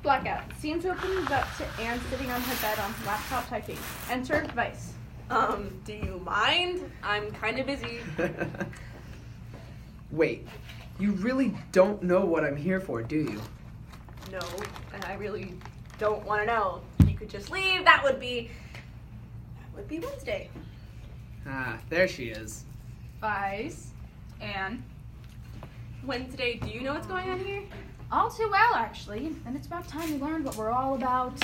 Blackout. Scenes opens up to Anne sitting on her bed on her laptop typing. Enter Vice. Do you mind? I'm kind of busy. Wait, you really don't know what I'm here for, do you? No, and I really don't want to know. If you could just leave, that would be Wednesday. Ah, there she is. Vice. Anne. Wednesday, do you know what's going on here? All too well, actually. And it's about time we learned what we're all about.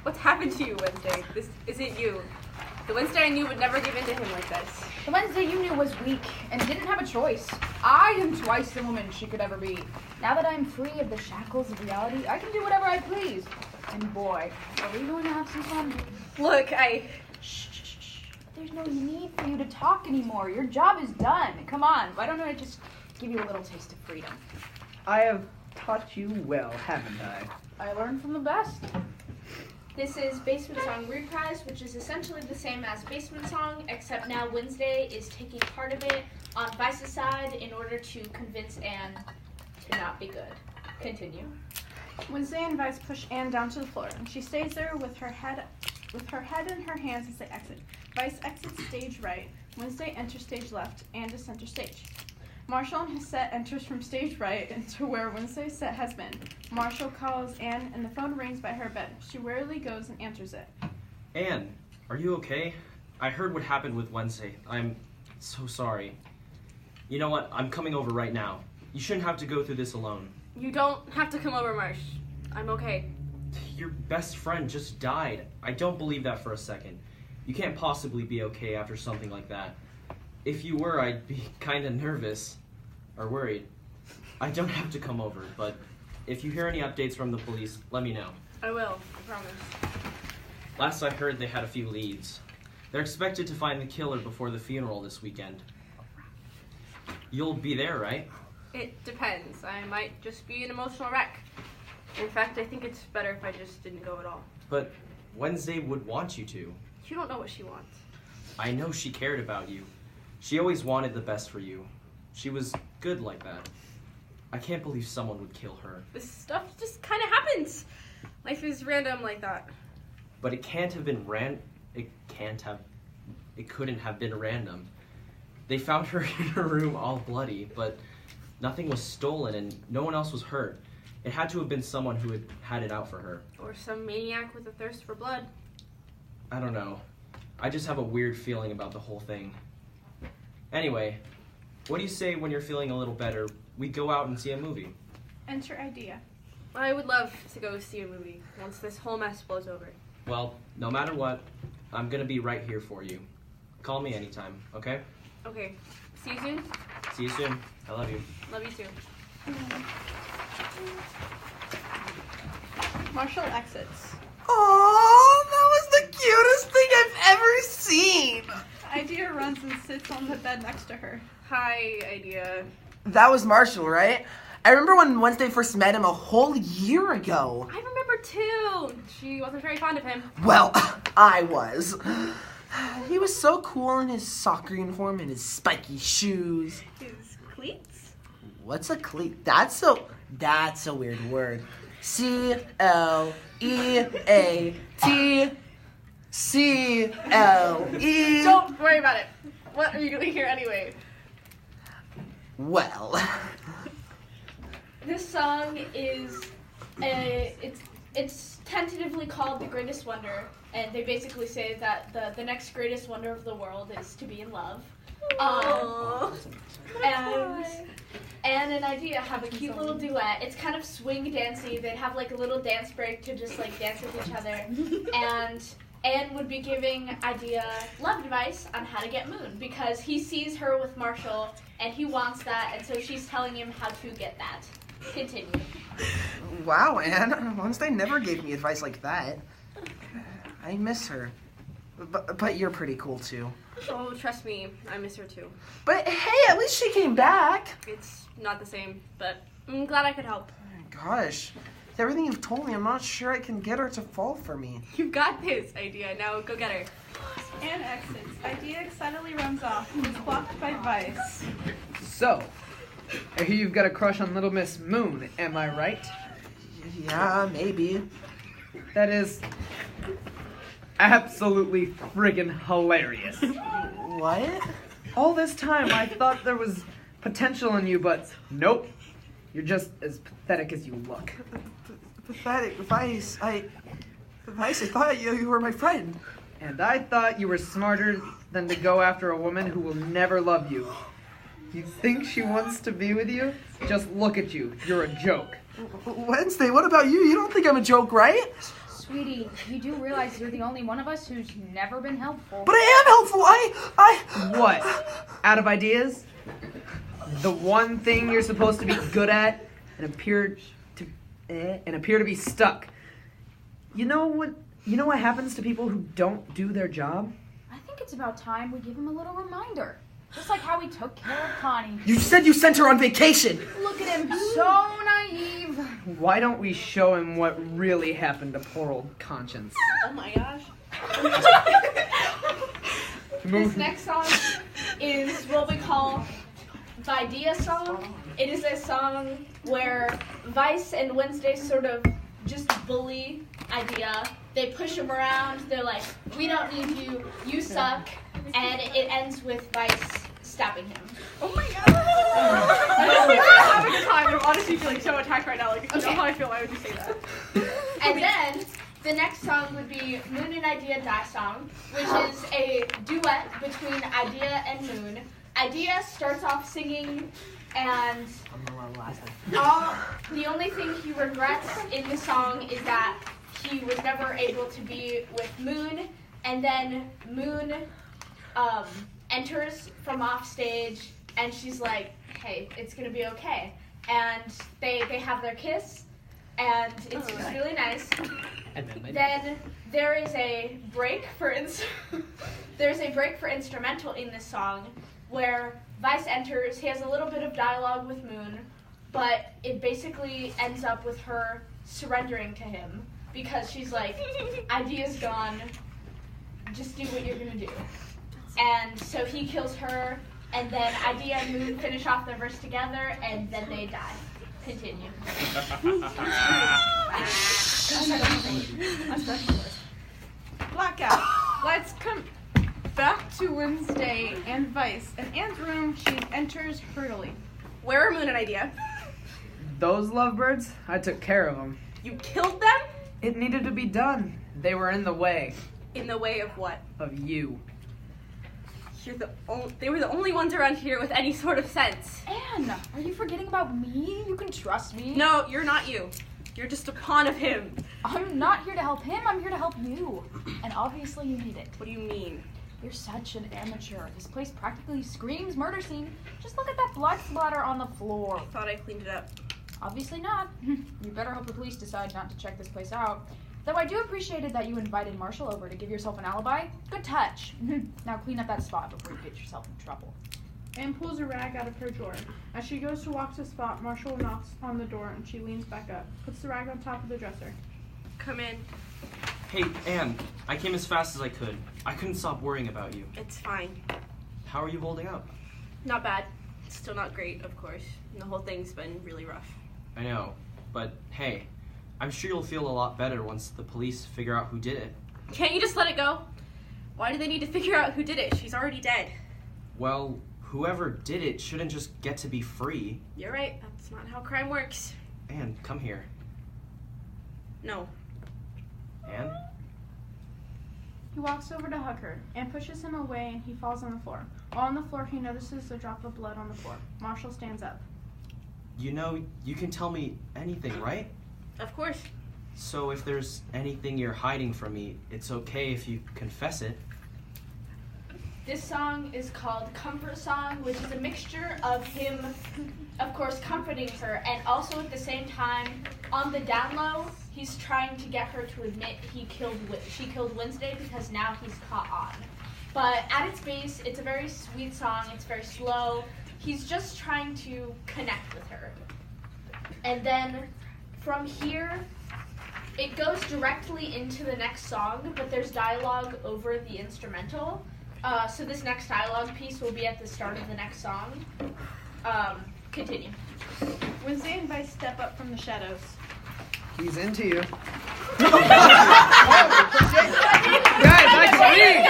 What's happened to you, Wednesday? This isn't you. The Wednesday I knew would never give in to him like this. The Wednesday you knew was weak and didn't have a choice. I am twice the woman she could ever be. Now that I'm free of the shackles of reality, I can do whatever I please. And boy, are we going to have some fun. Look, Shh. There's no need for you to talk anymore. Your job is done. Come on, why don't I just give you a little taste of freedom? I have taught you well, haven't I? I learned from the best. This is Basement Song Reprise, which is essentially the same as Basement Song, except now Wednesday is taking part of it on Vice's side in order to convince Anne to not be good. Continue. Wednesday and Vice push Anne down to the floor, and she stays there with her head in her hands as they exit. Vice exits stage right. Wednesday enters stage left and to center stage. Marshall and his set enters from stage right into where Wednesday's set has been. Marshall calls Anne and the phone rings by her bed. She wearily goes and answers it. Anne, are you okay? I heard what happened with Wednesday. I'm so sorry. You know what? I'm coming over right now. You shouldn't have to go through this alone. you don't have to come over, Marsh. I'm okay. Your best friend just died. I don't believe that for a second. You can't possibly be okay after something like that. If you were, I'd be kind of nervous or worried. I don't have to come over, but if you hear any updates from the police, let me know. I will, I promise. Last I heard, they had a few leads. They're expected to find the killer before the funeral this weekend. You'll be there, right? It depends. I might just be an emotional wreck. In fact, I think it's better if I just didn't go at all. But Wednesday would want you to. You don't know what she wants. I know she cared about you. She always wanted the best for you. She was good like that. I can't believe someone would kill her. This stuff just kind of happens. Life is random like that. But it can't have been it couldn't have been random. They found her in her room all bloody, but nothing was stolen and no one else was hurt. It had to have been someone who had it out for her. Or some maniac with a thirst for blood. I don't know. I just have a weird feeling about the whole thing. Anyway, what do you say when you're feeling a little better, we go out and see a movie? Enter idea. I would love to go see a movie once this whole mess blows over. Well, no matter what, I'm gonna be right here for you. Call me anytime, okay? Okay. See you soon. See you soon. I love you. Love you too. Marshall exits. Oh, that was the cutest thing I've ever seen. Idea runs and sits on the bed next to her. Hi, Idea. That was Marshall, right? I remember when Wednesday first met him a whole year ago. I remember too. She wasn't very fond of him. Well, I was. He was so cool in his soccer uniform and his spiky shoes. His cleats? What's a cleat? That's a weird word. C-L-E-A-T-C-L-E. Don't worry about it. What are you doing here anyway? Well, This song is it's tentatively called The Greatest Wonder, and they basically say that the next greatest wonder of the world is to be in love. And an Idea have a cute little duet. It's kind of swing dancey. They'd have like a little dance break to just like dance with each other. And Anne would be giving Idea love advice on how to get Moon because he sees her with Marshall and he wants that, and so she's telling him how to get that. Continue. wow, Anne. Wednesday never gave me advice like that. I miss her. But you're pretty cool, too. Oh, trust me, I miss her too. But hey, at least she came back. It's not the same, but I'm glad I could help. Gosh, with everything you've told me, I'm not sure I can get her to fall for me. You got this, Idea. Now go get her. Anne exits. Idea excitedly runs off and is blocked by Vice. So, I hear you've got a crush on Little Miss Moon, am I right? Yeah, maybe. That is absolutely friggin' hilarious. What? All this time I thought there was potential in you, but nope. You're just as pathetic as you look. Pathetic. Vice, I thought you were my friend. And I thought you were smarter than to go after a woman who will never love you. You think she wants to be with you? Just look at you. You're a joke. Wednesday, what about you? You don't think I'm a joke, right? Sweetie, you do realize you're the only one of us who's never been helpful. But I am helpful. I. What? Out of ideas? The one thing you're supposed to be good at and appear to be stuck. You know what happens to people who don't do their job? I think it's about time we give him a little reminder. Just like how we took care of Connie. You said you sent her on vacation. Look at him, so naive. Why don't we show him what really happened to poor old Conscience? Oh my gosh. This next song is what we call the Idea song. It is a song where Vice and Wednesday sort of just bully Idea. They push him around. They're like, we don't need you. You suck. And it ends with Vice stabbing him. Oh my god! I'm having a time. I'm honestly feeling so attacked right now. Like, if you know how I feel, why would you say that? And then the next song would be Moon and Idea Die Song, which is a duet between Idea and Moon. Idea starts off singing, and the only thing he regrets in the song is that he was never able to be with Moon, and then Moon enters from off stage, and she's like, hey, it's gonna be okay. And they have their kiss, and it's really nice. Then there is a break for instrumental in this song where Vice enters. He has a little bit of dialogue with Moon, but it basically ends up with her surrendering to him because she's like, Idea's gone, just do what you're gonna do. And so he kills her, and then Idea and Moon finish off their verse together, and then they die. Continue. Blackout. Let's come back to Wednesday and Vice. In Anne's room, she enters hurriedly. Where are Moon and Idea? Those lovebirds? I took care of them. You killed them? It needed to be done. They were in the way In the way of what? of you. They were the only ones around here with any sort of sense. Anne, are you forgetting about me? You can trust me. No, you're not you. You're just a pawn of him. I'm not here to help him, I'm here to help you. And obviously you need it. What do you mean? You're such an amateur. This place practically screams murder scene. Just look at that blood splatter on the floor. I thought I cleaned it up. Obviously not. You better hope the police decide not to check this place out. Though I do appreciate it that you invited Marshall over to give yourself an alibi. Good touch. Now clean up that spot before you get yourself in trouble. Anne pulls a rag out of her drawer. As she goes to walk to the spot, Marshall knocks on the door and she leans back up, puts the rag on top of the dresser. Come in. Hey, Anne, I came as fast as I could. I couldn't stop worrying about you. It's fine. How are you holding up? Not bad. Still not great, of course. The whole thing's been really rough. I know, but hey, I'm sure you'll feel a lot better once the police figure out who did it. Can't you just let it go? Why do they need to figure out who did it? She's already dead. Well, whoever did it shouldn't just get to be free. You're right. That's not how crime works. Anne, come here. No. Anne? He walks over to hug her. Anne pushes him away and he falls on the floor. While on the floor, he notices a drop of blood on the floor. Marshall stands up. You know, you can tell me anything, right? Of course. So if there's anything you're hiding from me, it's okay if you confess it. This song is called Comfort Song, which is a mixture of him, of course, comforting her, and also at the same time, on the down low, he's trying to get her to admit she killed Wednesday because now he's caught on. But at its base, it's a very sweet song. It's very slow. He's just trying to connect with her. And then from here, it goes directly into the next song, but there's dialogue over the instrumental. So this next dialogue piece will be at the start of the next song. Continue. Wednesday and Vice step up from the shadows. He's into you. Guys, I can leave.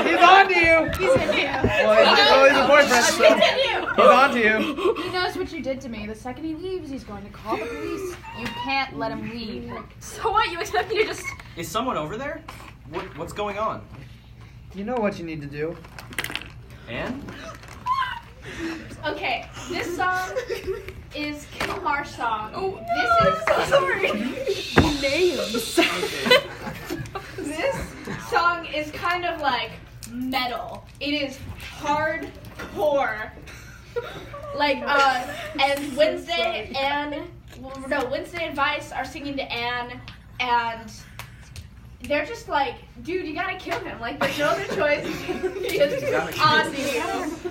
He's on to you. He's into you. Well, he's a boyfriend, so he's on to you. He knows what you did to me. The second he leaves, he's going to call the police. You can't let him leave. So what? You expect me to just... Is someone over there? What's going on? You know what you need to do. Anne? Okay, this song is Kill Marsh song. Oh, This is Names. This song is kind of like metal. It is hardcore. Like, and Wednesday and Vice are singing to Anne, and they're just like, dude, you gotta kill him. Like, there's no other choice. Just on to you.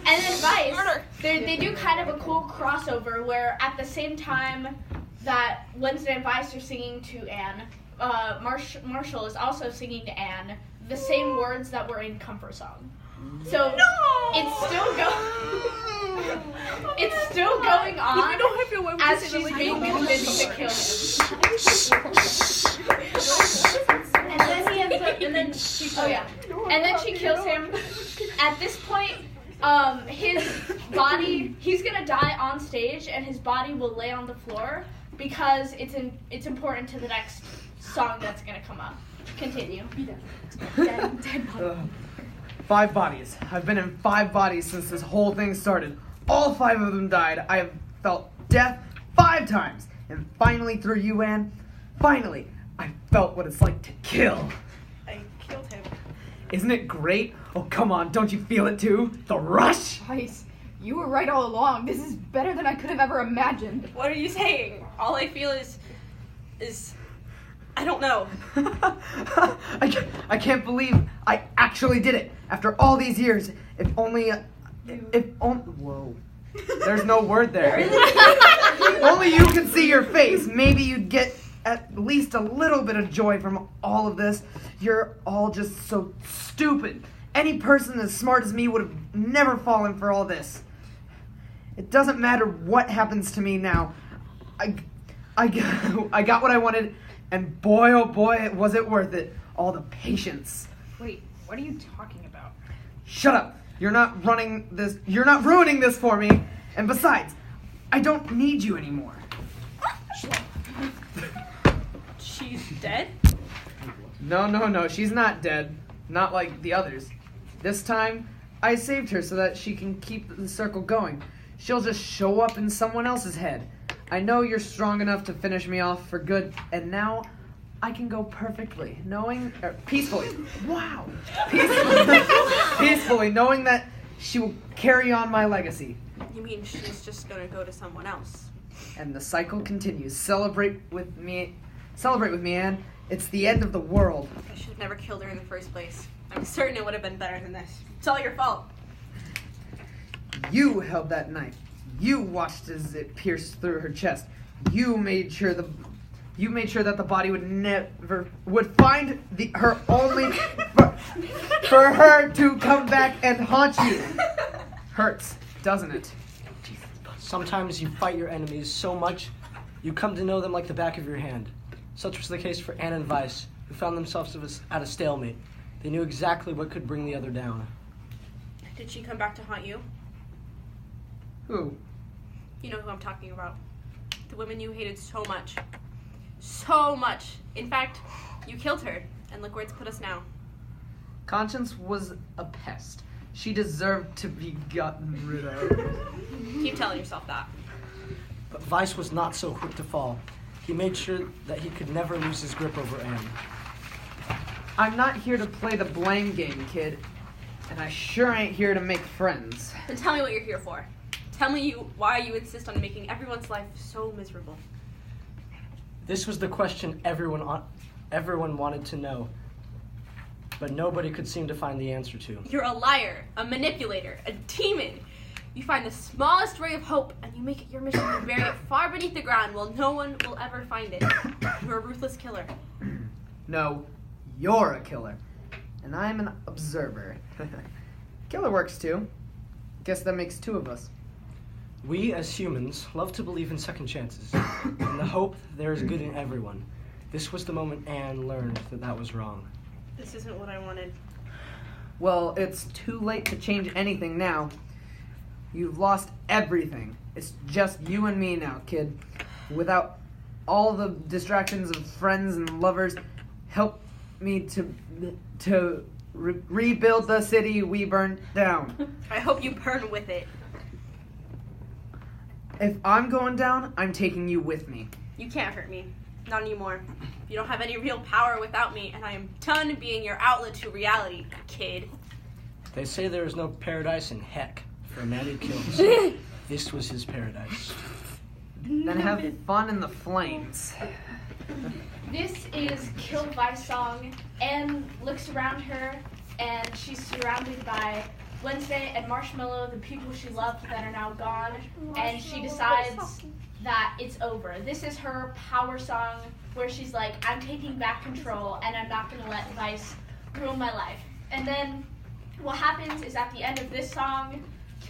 And then Vice, they do kind of a cool crossover where at the same time that Wednesday and Vice are singing to Anne, Marshall is also singing to Anne the same words that were in Comfort Song. So it's still going on as she's being convinced to kill him. And then he ends up, and then she kills him. At this point, his body, he's gonna die on stage, and his body will lay on the floor because it's important to the next song that's gonna come up. Continue. Dead body. 5 bodies. I've been in 5 bodies since this whole thing started. All 5 of them died. I have felt death 5 times. And finally, through you, Anne, finally, I felt what it's like to kill. I killed him. Isn't it great? Oh, come on, don't you feel it too? The rush? Vice, you were right all along. This is better than I could have ever imagined. What are you saying? All I feel is I don't know. I can't believe I actually did it. After all these years, whoa. There's no word there. Only you can see your face. Maybe you'd get at least a little bit of joy from all of this. You're all just so stupid. Any person as smart as me would have never fallen for all this. It doesn't matter what happens to me now. I got what I wanted, and boy, oh boy, was it worth it. All the patience. Wait, what are you talking about? Shut up. You're not ruining this for me. And besides, I don't need you anymore. She's dead? No, she's not dead. Not like the others. This time, I saved her so that she can keep the circle going. She'll just show up in someone else's head. I know you're strong enough to finish me off for good, and now I can go perfectly, peacefully. Wow. Peacefully, knowing that she will carry on my legacy. You mean she's just gonna go to someone else? And the cycle continues. Celebrate with me, Anne. It's the end of the world. I should have never killed her in the first place. I'm certain it would have been better than this. It's all your fault. You held that knife. You watched as it pierced through her chest. You made sure that the body would find her only for her to come back and haunt you. Hurts, doesn't it? Sometimes you fight your enemies so much, you come to know them like the back of your hand. Such was the case for Anne and Vice, who found themselves at a stalemate. They knew exactly what could bring the other down. Did she come back to haunt you? Who? You know who I'm talking about. The woman you hated so much. So much. In fact, you killed her, and look where it's put us now. Conscience was a pest. She deserved to be gotten rid of. Keep telling yourself that. But Vice was not so quick to fall. He made sure that he could never lose his grip over Anne. I'm not here to play the blame game, kid. And I sure ain't here to make friends. Then tell me what you're here for. Tell me why you insist on making everyone's life so miserable. This was the question everyone wanted to know, but nobody could seem to find the answer to. You're a liar, a manipulator, a demon. You find the smallest ray of hope, and you make it your mission to bury it far beneath the ground while no one will ever find it. You're a ruthless killer. No, you're a killer. And I'm an observer. Killer works too. Guess that makes 2 of us. We, as humans, love to believe in second chances, in the hope that there is good in everyone. This was the moment Anne learned that that was wrong. This isn't what I wanted. Well, it's too late to change anything now. You've lost everything. It's just you and me now, kid. Without all the distractions of friends and lovers, help me to rebuild the city we burned down. I hope you burn with it. If I'm going down, I'm taking you with me. You can't hurt me. Not anymore. You don't have any real power without me, and I am done being your outlet to reality, kid. They say there is no paradise in heck for a man who kills. This was his paradise. Then have fun in the flames. This is Kill Vice song. Anne looks around her, and she's surrounded by Wednesday and Marshmallow, the people she loved that are now gone, and she decides that it's over. This is her power song where she's like, I'm taking back control, and I'm not going to let Vice ruin my life. And then what happens is at the end of this song,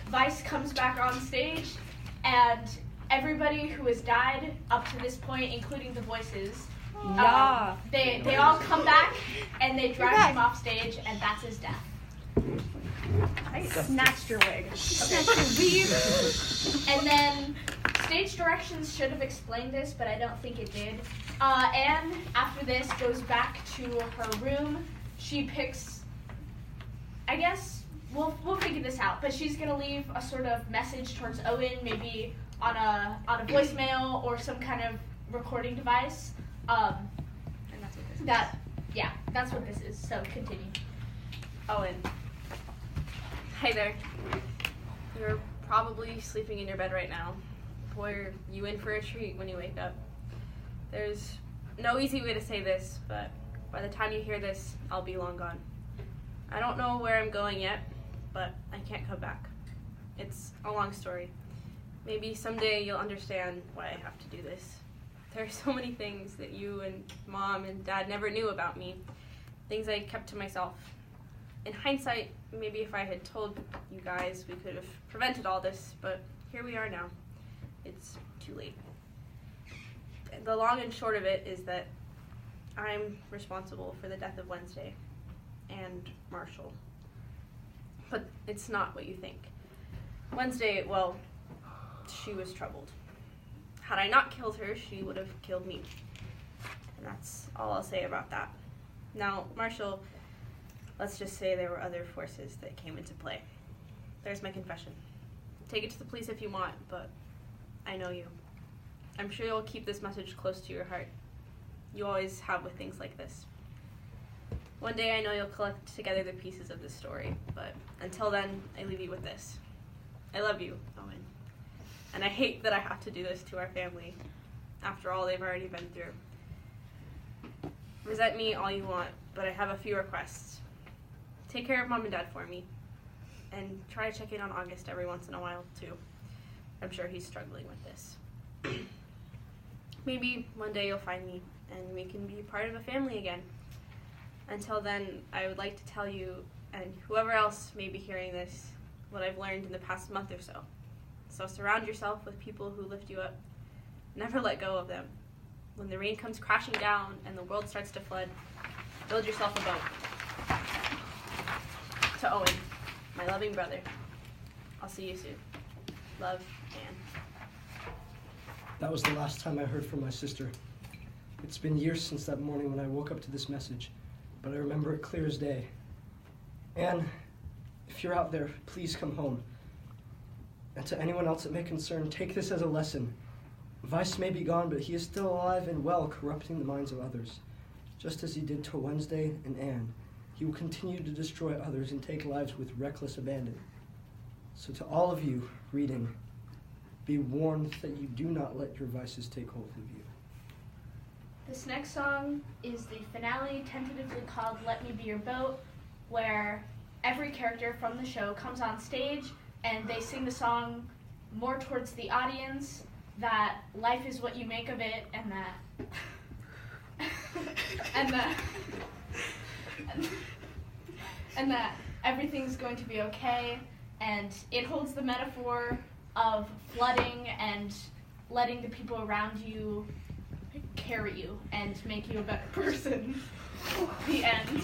Vice comes back on stage, and everybody who has died up to this point, including the voices, they all come back, and they drag him off stage, and that's his death. I snatched your wig. And then stage directions should have explained this, but I don't think it did. Anne, after this, goes back to her room. She picks, I guess, we'll figure this out, but she's gonna leave a sort of message towards Owen, maybe on a voicemail or some kind of recording device. And that's what this is. That's what this is. So continue. Owen. Hey there. You're probably sleeping in your bed right now. Boy, are you in for a treat when you wake up. There's no easy way to say this, but by the time you hear this, I'll be long gone. I don't know where I'm going yet, but I can't come back. It's a long story. Maybe someday you'll understand why I have to do this. There are so many things that you and Mom and Dad never knew about me. Things I kept to myself. In hindsight, maybe if I had told you guys, we could have prevented all this, but here we are now. It's too late. The long and short of it is that I'm responsible for the death of Wednesday and Marshall. But it's not what you think. Wednesday, well, she was troubled. Had I not killed her, she would have killed me. And that's all I'll say about that. Now, Marshall, let's just say there were other forces that came into play. There's my confession. Take it to the police if you want, but I know you. I'm sure you'll keep this message close to your heart. You always have with things like this. One day I know you'll collect together the pieces of this story, but until then, I leave you with this. I love you, Owen. And I hate that I have to do this to our family after all they've already been through. Resent me all you want, but I have a few requests. Take care of Mom and Dad for me, and try to check in on August every once in a while, too. I'm sure he's struggling with this. Maybe one day you'll find me, and we can be part of a family again. Until then, I would like to tell you, and whoever else may be hearing this, what I've learned in the past month or so. So surround yourself with people who lift you up. Never let go of them. When the rain comes crashing down and the world starts to flood, build yourself a boat. To Owen, my loving brother. I'll see you soon. Love, Anne. That was the last time I heard from my sister. It's been years since that morning when I woke up to this message, but I remember it clear as day. Anne, if you're out there, please come home. And to anyone else it may concern, take this as a lesson. Vice may be gone, but he is still alive and well, corrupting the minds of others. Just as he did to Wednesday and Anne, he will continue to destroy others and take lives with reckless abandon. So to all of you reading, be warned that you do not let your vices take hold of you. This next song is the finale, tentatively called Let Me Be Your Boat, where every character from the show comes on stage and they sing the song more towards the audience, that life is what you make of it, and that everything's going to be okay, and it holds the metaphor of flooding and letting the people around you carry you and make you a better person. The end.